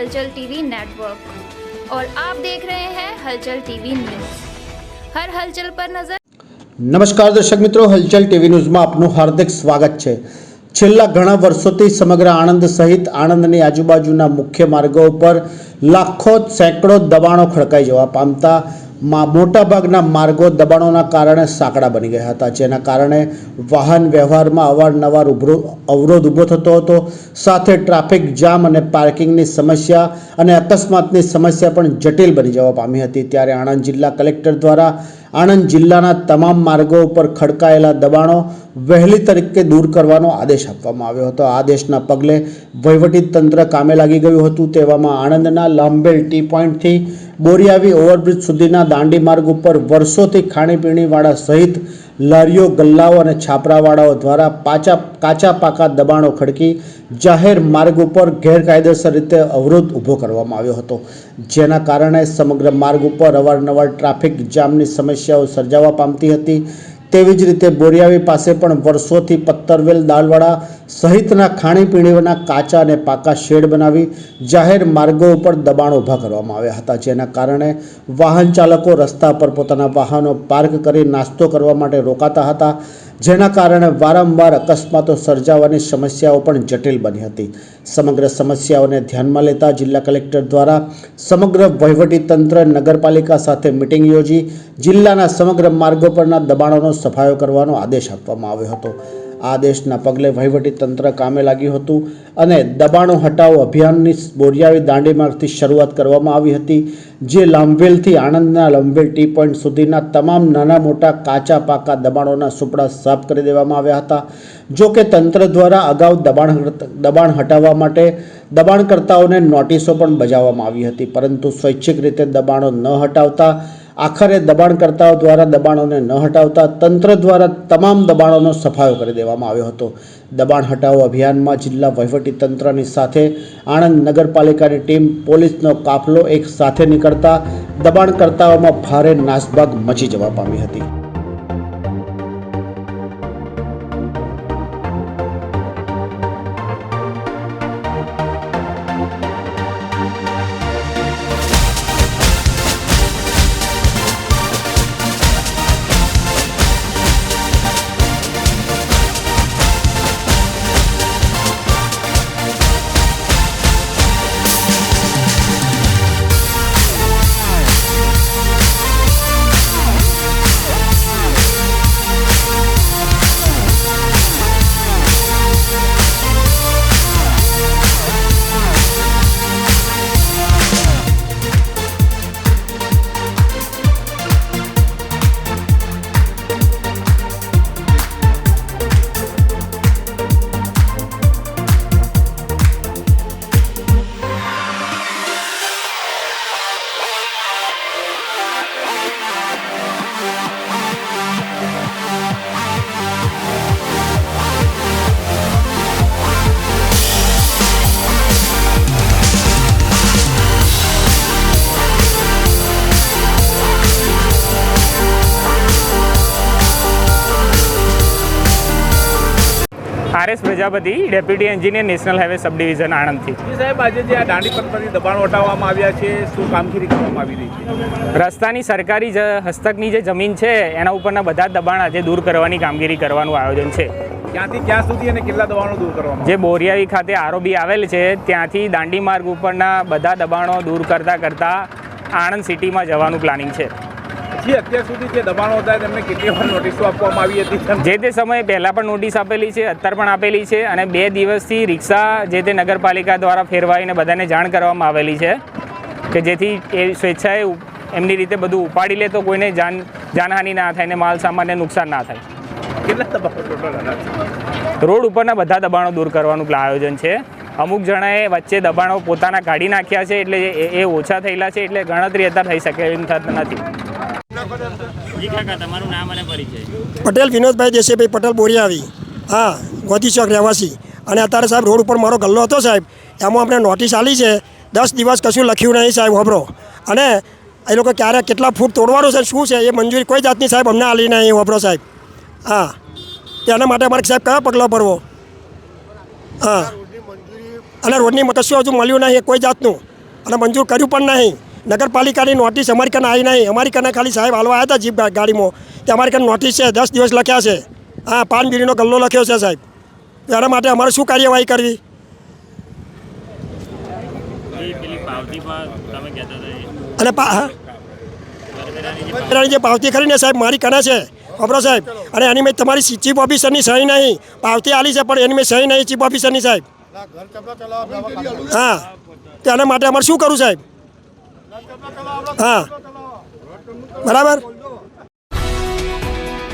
हलचल TV network और आप देख रहे हैं हलचल टीवी न्यूज़। हर हलचल पर नजर। नमस्कार दर्शक मित्रों, हलचल टीवी न्यूज़ में आपનું हार्दिक स्वागत છે। છેલ્લા ઘણા વર્ષોથી સમગ્ર આણંદ સહિત આણંદની આજુબાજુના મુખ્ય માર્ગો પર લાખો સેંકડો દબાણો ખડકાઈ જવા પામતા મોટાભાગના માર્ગો દબાણોના કારણે સાંકડા બની ગયા હતા, જેના કારણે વાહન વ્યવહારમાં અવારનવાર અવરોધ ઊભો થતો હતો। સાથે ટ્રાફિક જામ અને પાર્કિંગની સમસ્યા અને અકસ્માતની સમસ્યા પણ જટિલ બની જવા પામી હતી। ત્યારે આણંદ જિલ્લા કલેક્ટર દ્વારા આણંદ જિલ્લાના તમામ માર્ગો ઉપર ખડકાયેલા દબાણો વહેલી તરીકે દૂર કરવાનો આદેશ આપવામાં આવ્યો હતો। આદેશના પગલે વહીવટી તંત્ર કામે લાગી ગયું હતું। તેવામાં આણંદના લાંબેલ ટી પોઈન્ટથી બોરિયાવી ઓવરબ્રિજ સુધીના દાંડી માર્ગ ઉપર વર્ષોથી ખાણીપીણીવાળા સહિત લારીઓ, ગલ્લાઓ અને છાપરાવાળાઓ દ્વારા કાચા પાકા દબાણો ખડકી જાહેર માર્ગ ઉપર ગેરકાયદેસર રીતે અવરોધ ઊભો કરવામાં આવ્યો હતો, જેના કારણે સમગ્ર માર્ગ ઉપર અવારનવાર ટ્રાફિક જામની સમસ્યાઓ સર્જાવા પામતી હતી। તેવી જ રીતે બોરિયાવી પાસે પણ વર્ષોથી પત્તરવેલ, દાલવાડા સહિતના ખાણીપીણીના કાચા અને પાકા શેડ બનાવી જાહેર માર્ગો ઉપર દબાણો ઊભા કરવામાં આવ્યા હતા, જેના કારણે વાહન ચાલકો રસ્તા પર પોતાના વાહનો પાર્ક કરી નાસ્તો કરવા માટે રોકાતા હતા, જેના કારણે વારંવાર અકસ્માતો સર્જાવાની સમસ્યાઓ પણ જટિલ બની હતી। સમગ્ર સમસ્યાઓને ધ્યાનમાં લેતા જિલ્લા કલેક્ટર દ્વારા સમગ્ર વહીવટીતંત્ર, નગરપાલિકા સાથે મિટિંગ યોજી જિલ્લાના સમગ્ર માર્ગો પરના દબાણોનો સફાયો કરવાનો આદેશ આપવામાં આવ્યો હતો। આદેશના પગલે વહીવટીતંત્ર કામે લાગ્યું હતું અને દબાણો હટાવો અભિયાનની બોરિયાવી દાંડી માર્ગથી શરૂઆત કરવામાં આવી હતી, જે લાંબેલથી આણંદના લાંબેલ ટી પોઈન્ટ સુધીના તમામ નાના મોટા કાચા પાકા દબાણોના સુપડા સાફ કરી દેવામાં આવ્યા હતા। જો કે તંત્ર દ્વારા અગાઉ દબાણ હટાવવા માટે દબાણકર્તાઓને નોટિસો પણ બજાવવામાં આવી હતી, પરંતુ સ્વૈચ્છિક રીતે દબાણો ન હટાવતા આખરે દબાણકર્તાઓ દ્વારા દબાણોને ન હટાવતા તંત્ર દ્વારા તમામ દબાણોનો સફાયો કરી દેવામાં આવ્યો હતો। દબાણ હટાવો અભિયાનમાં જિલ્લા વહીવટીતંત્રની સાથે આણંદ નગરપાલિકાની ટીમ, પોલીસનો કાફલો એક સાથે નીકળતા દબાણકર્તાઓમાં ભારે નાસભાગ મચી જવા પામી હતી। RS Prajapati, deputy engineer, national highway સબ ડિવિઝન, આણંદથી। સાહેબ, આજે જે આ દાંડી પથ્થરથી દબાણો હટાવવામાં આવ્યા છે, શું કામગીરી કરવામાં આવી રહી છે? રસ્તાની સરકારી હસ્તકની જે જમીન છે એના ઉપરના બધા દબાણ આજે દૂર કરવાની કામગીરી કરવાનું આયોજન છે। ક્યાંથી ક્યાં સુધી અને કેટલા દબાણો દૂર કરવામાં? જે બોરિયાવી ખાતે આરઓબી આવેલ છે ત્યાંથી દાંડી માર્ગ ઉપરના બધા દબાણો દૂર કરતાં આણંદ સિટીમાં જવાનું પ્લાનિંગ છે। અત્યાર સુધી જે દબાણો હતા તેમને કેટલી વાર નોટિસો આપવામાં આવી હતી? જે તે સમયે પહેલાં પણ નોટિસ આપેલી છે, અત્યારે પણ આપેલી છે, અને 2 દિવસથી રિક્ષા જે તે નગરપાલિકા દ્વારા ફેરવાઈને બધાને જાણ કરવામાં આવેલી છે કે જેથી એ સ્વેચ્છાએ એમની રીતે બધું ઉપાડી લે તો કોઈને જાનહાનિ ના થાય ને માલ સામાનને નુકસાન ના થાય। કેટલા દબાણો ટોટલ હતા? રોડ ઉપરના બધા દબાણો દૂર કરવાનું આયોજન છે। અમુક જણાએ વચ્ચે દબાણો પોતાના કાઢી નાખ્યા છે, એટલે એ ઓછા થયેલા છે, એટલે ગણતરી અત્યારે થઈ શકે એમ નથી। તમારું નામ અને પરિચય? પટેલ વિનોદભાઈ દેસાઈભાઈ પટેલ, બોરિયાવી, હા, ગોધી ચોક રહેવાસી। અને અત્યારે સાહેબ રોડ ઉપર મારો ગલ્લો હતો સાહેબ, એમાં આપણે નોટિસ આલી છે, 10 દિવસ કશું લખ્યું નહીં સાહેબ, હોબરો। અને એ લોકો ક્યારે કેટલા ફૂટ તોડવાનું છે, શું છે એ મંજૂરી કોઈ જાતની સાહેબ અમને આલી નહીં, હોબરો સાહેબ। હા, તેના માટે અમારે સાહેબ કયા પગલાં ભરવો? હા, અને રોડની કશું હજુ મળ્યું નહીં કોઈ જાતનું। અને મંજૂર કર્યું પણ નહીં. નગરપાલિકાની નોટિસ અમારી કને આવી નહીં. અમારી કને ખાલી સાહેબ હાલવા આવ્યા હતા જીપ ગાડીમાં કે અમારી કને નોટિસ છે, 10 દિવસ લખ્યા છે. હા, પાન બીડીનો ગલ્લો લખ્યો છે સાહેબ. તો એના માટે અમારે શું કાર્યવાહી કરવી? અને જે પાવતી ખરી ને સાહેબ મારી કને છે ખબરો સાહેબ, અને એની મેં તમારી ચીફ ઓફિસરની સહી નહીં. પાવતી આલી છે પણ એની મેં સહી નહીં ચીફ ઓફિસરની સાહેબ. હા, તો એના માટે અમારે શું કરવું સાહેબ? हाँ बराबर।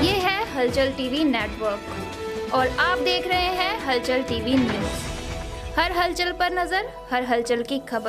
ये है हलचल टीवी नेटवर्क और आप देख रहे हैं हलचल टीवी न्यूज। हर हलचल पर नजर, हर हलचल की खबर।